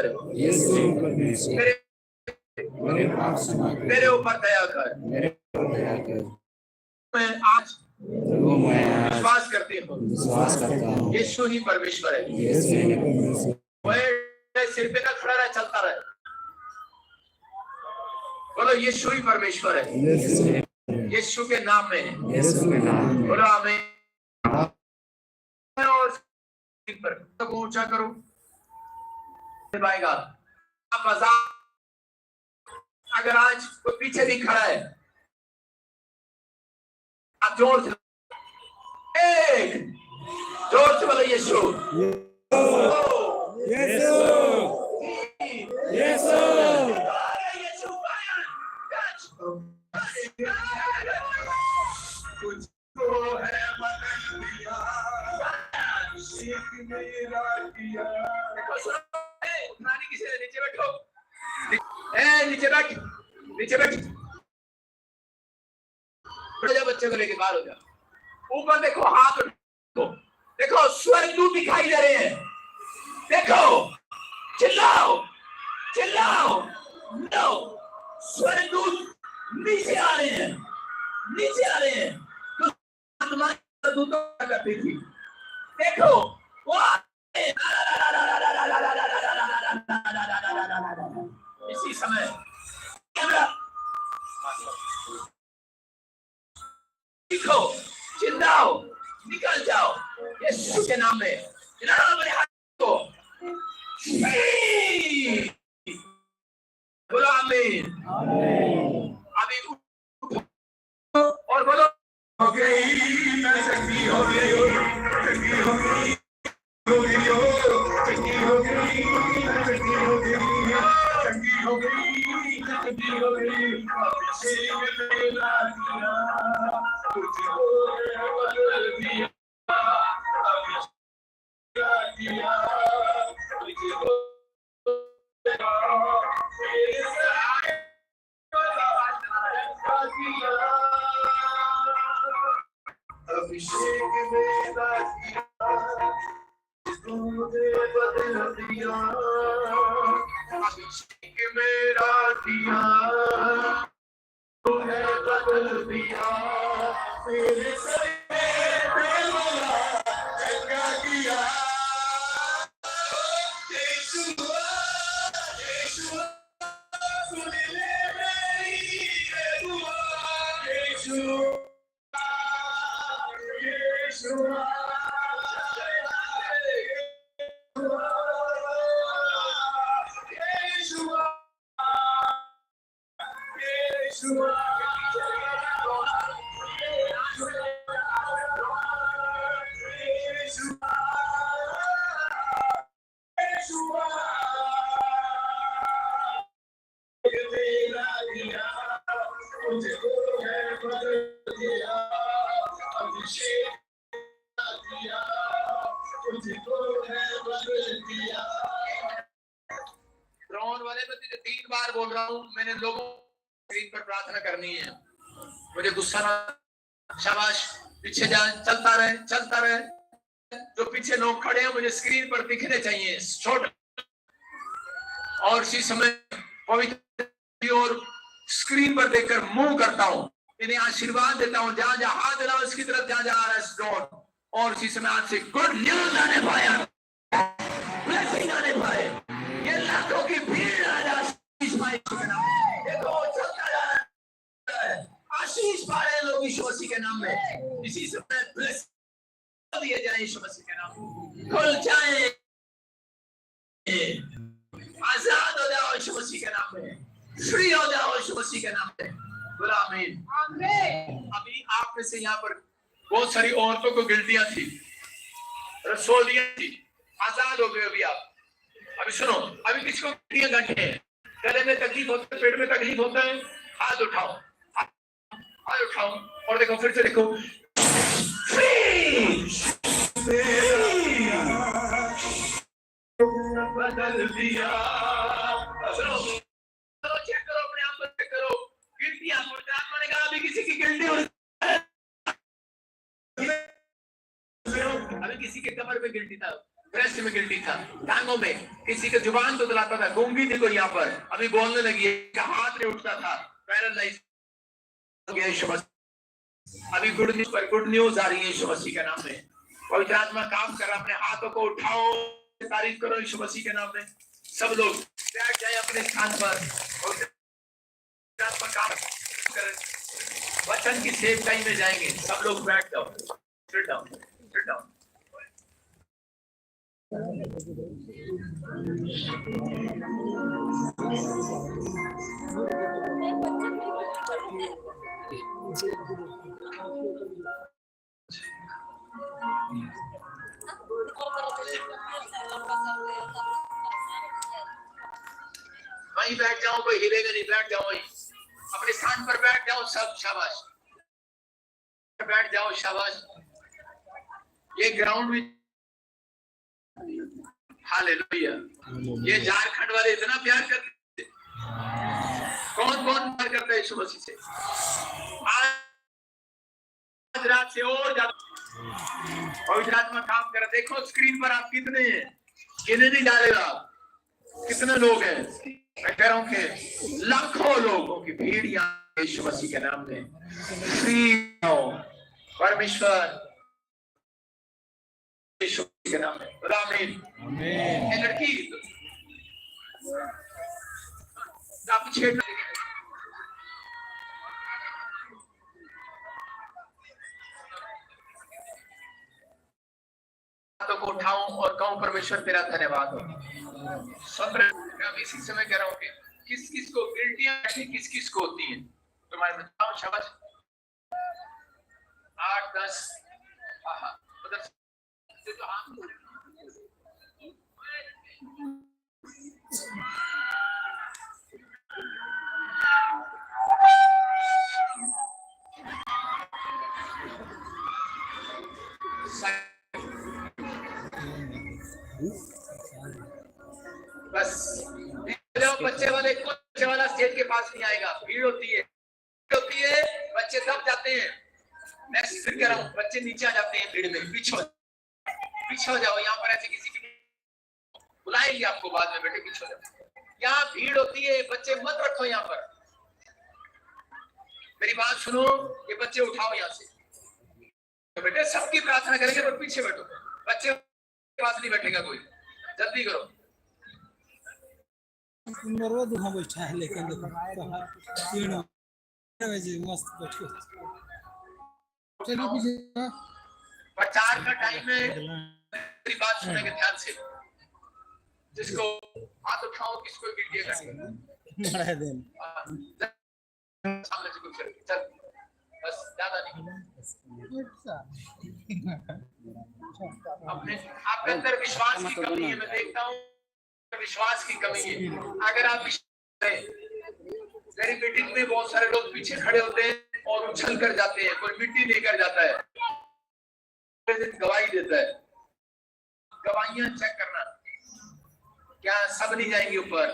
मेरे पाप क्षमा कर, मेरे ऊपर दया कर। मैं आज विश्वास करता हूँ यीशु ही परमेश्वर है। वह सिर पे ना खड़ा रहे, चलता रहे। बोलो यीशु ही परमेश्वर है। यीशु के नाम में बोलो आमीन। और पर तक ऊंचा करो पाएगा। अगर आज कोई पीछे भी खड़ा है, आप जोर से बोलो यीशु यीशु यीशु। नीचे बैठो, नीचे बैठ, नीचे बैठ। बच्चे को लेके बाहर हो जाओ। ऊपर देखो, हाथ उठाओ, देखो स्वर्गदूत दिखाई दे रहे हैं। देखो, चिल्लाओ चिल्लाओ। नो, स्वर्गदूत नीचे आ रहे हैं, नीचे आ रहे हैं। तो तुम्हारे दूतों क्या करती थी? देखो वो इसी समय देखो, चिल्लाओ, निकल जाओ यीशु के नाम में। मेरे हाथ को बोलो आमीन। अभी और बोलो हो गई, मैं शक्ति हो गई, शक्ति हो गई, हो गई, शक्ति हो गई, शक्ति हो गई, शक्ति हो गई, शक्ति हो गई। तुझको बदल दिया, दिया तुझको अभिषेक मेरा किया, तुझे बदल दिया, अभिषेक मेरा किया, तूने बदल दिया, मेरे सर पे वाला चंगा किया। यीशुआ यीशुआ सुन ले मेरी दुआ, यीशुआ यीशुआ यीशुआ वाले में 3 बार बोल रहा हूँ। मैंने लोगों स्क्रीन पर प्रार्थना करनी है। मुझे गुस्सा ना, शाबाश, पीछे जाए, चलता रहे, चलता रहे। जो पीछे लोग खड़े हैं मुझे स्क्रीन पर दिखने चाहिए, छोटा। और इसी समय पवित्र और स्क्रीन पर देखकर मुंह करता हूँ, इन्हें आशीर्वाद देता हूँ। जहां जहां हाथ डाला उसकी तरफ जहां जहां आ रहा है स्टोर। और इसी समय आज से गुड न्यूज आने पाया, ब्लेसिंग आने पाए। ये लाखों की भीड़ आज आशीष पाए। देखो चलता जा रहा है, आशीष पाए लोग यीशु मसीह के नाम में। इसी समय ब्लेस दिए जाए यीशु मसीह के नाम, खुल जाए, आजाद हो जाओ यीशु मसीह के नाम में, फ्री हो जाओ यीशु मसीह के नाम में। बोला आमीन। अभी आप में से यहाँ पर बहुत सारी औरतों को गिल्टियां थी, रसोलियां थी, आजाद हो गए अभी आप। अभी सुनो, अभी किसी को गिल्टियां गंठे हैं, गले में तकलीफ होता है, पेट में तकलीफ होता है, हाथ उठाओ, हाथ उठाओ और देखो, फिर से देखो, बदल दिया। सुनो, चेक करो अपने आप को, चेक करो गिल्टियां। मैंने कहा अभी किसी की गिल्टी हो, अभी किसी के कमर पे गिल्टी था, ब्रेस्ट में गिल्टी था, टांगों में, किसी के जुबान तो दिलाता था, गूंगी थी कोई यहाँ पर, अभी बोलने लगी है, हाथ नहीं उठता था, पैरालाइज हो गया यीशु मसीह। अभी गुड न्यूज आ रही है यीशु मसीह के नाम में। पवित्र आत्मा काम कर रहा, अपने हाथों को उठाओ, तारीफ करो यीशु मसीह के नाम में। सब लोग बैठ जाए अपने स्थान पर, पवित्र आत्मा काम कर, वचन की सेवकाई में जाएंगे। सब लोग बैठ जाओ, सिट डाउन, सिट डाउन। वहीं बैठ जाओ, कोई हिलेगा नहीं, बैठ जाओ वहीं अपने स्थान पर, बैठ जाओ सब, शाबाश, बैठ जाओ, शाबाश। ये ग्राउंड में, हालेलुया, ये झारखंड वाले इतना प्यार करते, कौन कौन प्यार करता है यीशु मसीह से? आज रात से और ज्यादा पवित्र आत्मा काम कर। देखो स्क्रीन पर आप कितने हैं, गिने नहीं डालेगा कितने लोग हैं। मैं कह रहा हूं कि लाखों लोगों की भीड़ यहाँ यीशु मसीह के नाम में फ्री हो। परमेश्वर यीशु के नाम में, आमीन, आमीन। लड़की आप छेड़ को उठाऊं और कहूं परमेश्वर तेरा धन्यवाद हो। मैं इसी समय कह रहा हूं कि किस किस को गिल्टियां किस किस को होती हैं, तो मैं बताऊं, शाबाश, 8 10 उधर से तो हम बस बच्चे वाला स्टेज के पास नहीं आएगा, भीड़ होती है, बच्चे दब जाते हैं। मैं फिर कह रहा हूँ, बच्चे नीचे आ जाते हैं भीड़ में, पीछे हो जाओ। यहाँ पर ऐसे किसी की बुलाएंगे आपको बाद में, बेटे पीछे हो जाओ। यहाँ भीड़ होती है, बच्चे मत रखो यहाँ पर। मेरी बात सुनो, ये बच्चे उठाओ यहाँ से, तो बेटे सबकी प्रार्थना करेंगे, पर पीछे बैठो, बच्चे के पास नहीं बैठेगा कोई, जल्दी करो। बैठा है लेकिन मस्त बैठो। प्रचार का टाइम है, मेरी बात सुनेंगे ध्यान से। जिसको हाथ उठाओ, किसको गिल्टियां करनी सामने से कुछ चल, बस ज्यादा नहीं। अपने आपके अंदर विश्वास की कमी है, मैं देखता हूँ विश्वास की कमी है। अगर आप मेरी मीटिंग में बहुत सारे लोग पीछे खड़े होते हैं और उछल कर जाते हैं, कोई मिट्टी लेकर जाता है, गवाही देता है। गवाहियां चेक करना, क्या सब नहीं जाएंगे ऊपर?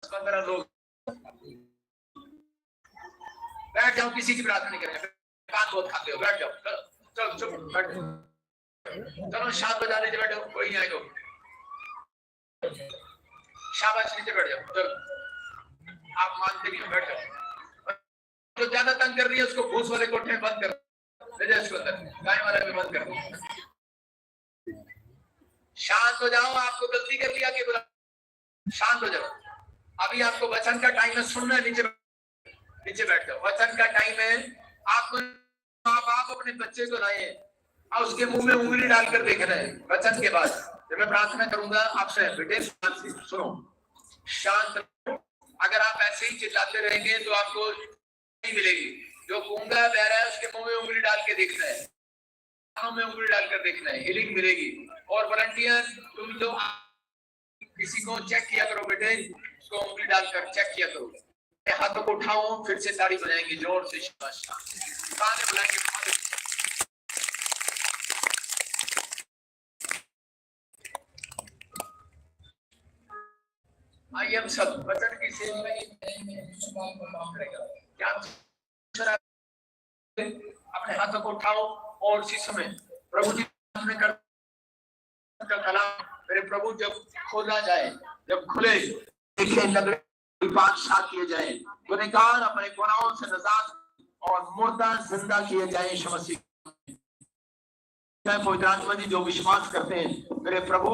15 लोग बैठ जाओ, किसी की प्रार्थना नहीं करेंगे, कान बहुत खाते हो, बैठ जाओ, चलो चुप बैठ जाओ, चलो शांत बजा लीजिए, बैठो, कोई नहीं आएगा, शाबाश, नीचे बैठ जाओ, चलो आप मानते नहीं हो, बैठ जाओ। जो ज्यादा तंग कर रही है उसको भूस वाले कोठे में बंद कर, गाय वाले में बंद कर, शांत हो जाओ। आपको गलती कर लिया कि बुला, शांत हो जाओ। अभी आपको वचन का टाइम है, सुनना है, नीचे बैठ जाओ, वचन का टाइम है। आप अपने बच्चे को लाए और उसके मुंह में उंगली डालकर देख रहे हैं। वचन के बाद जब मैं प्रार्थना करूंगा आपसे, बेटे सुनो, शांत। अगर आप ऐसे ही चिल्लाते रहेंगे तो आपको नहीं मिलेगी। जो गूंगा बहरा है उसके मुंह में उंगली डाल के देखना है, कानों में उंगली डालकर देखना है, हीलिंग मिलेगी। और वॉलंटियर, तुम जो किसी को चेक किया करो बेटे, उसको उंगली डालकर चेक किया करो। हाथों को उठाओ, फिर से ताड़ी बजाएंगे जोर से, गाने बुलाएंगे। आइए हम सब वचन की सेवा में क्या अपने हाथों को उठाओ और इसी समय प्रभु जी कर का कलाम मेरे प्रभु जब खोला जाए, जब खुले देखे नगरी बादशाह किए जाए, गुनहगार अपने गुनाहों से निजात और मुर्दा जिंदा किए जाए। यीशु मसीह पवित्र आत्मा जी जो विश्वास करते हैं मेरे प्रभु